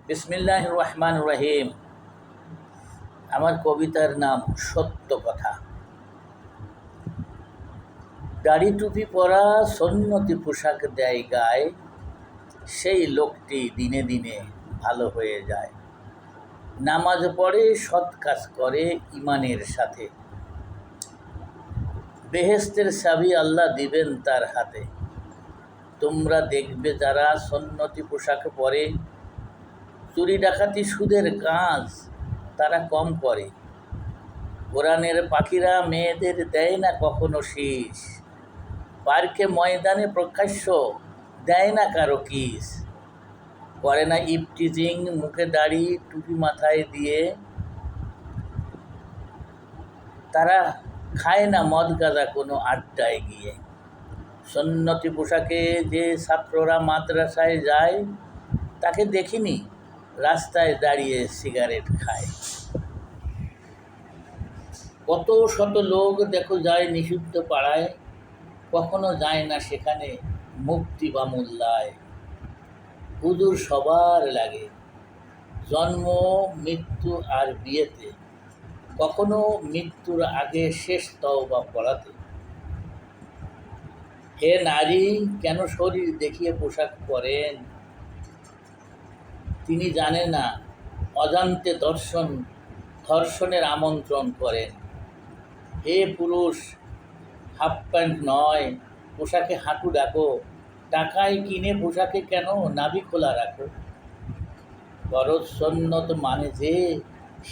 বিসমিল্লাহির রহমানির রহিম। আমার কবিতার নাম সত্য কথা। দাড়ি টুপি পরা সন্ন্যতি পোশাক দেয় গায়ে, সেই লোকটি দিনে দিনে ভালো হয়ে যায়। নামাজ পড়ে, সৎ কাজ করে ইমানের সাথে, বেহেশতের চাবি আল্লাহ দিবেন তার হাতে। তোমরা দেখবে যারা সন্ন্যতি পোশাক পরে, চুরি ডাকাতি সুদের কাজ তারা কম করে। কোরআনের পাখিরা মেয়েদের দেয় না কখনো শীষ, পার্কে ময়দানে প্রকাশ্য দেয় না কারো কিস। করে না ইফটিজিং, মুখে দাড়ি টুপি মাথায় দিয়ে। তারা খায় না মদ গাঁজা কোনো আড্ডায় গিয়ে। সন্ন্যতি পোশাকে যে ছাত্ররা মাদ্রাসায় যায়, তাকে দেখিনি রাস্তায় দাঁড়িয়ে সিগারেট খায়। কত শত লোক দেখো যায় নিষিদ্ধ পাড়ায়, কখনো যায় না সেখানে মুক্তি বা মোল্লায়। হুজুর সবার লাগে, জন্ম মৃত্যু আর বিয়েতে, কখনো মৃত্যুর আগে শেষ তওবা পড়াতে। হে নারী, কেন শরীর দেখিয়ে পোশাক পরেন? তিনি জানে না অজান্তে ধর্ষণের আমন্ত্রণ করেন। হে পুরুষ, হাফ প্যান্ট নয় পোশাকে হাঁটু ডাকো, টাকায় কিনে পোশাকে কেন নাভি খোলা রাখো। ফরজ সুন্নত মানে যে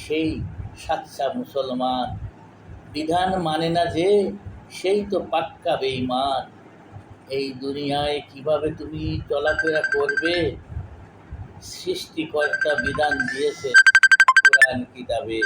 সেই সাচ্চা মুসলমান, বিধান মানে না যে সেই তো পাক্কা বেঈমান। এই দুনিয়ায় কিভাবে তুমি চলাফেরা করবে, সৃষ্টিকর্তা বিধান দিয়েছে কোরআন কিতাবে।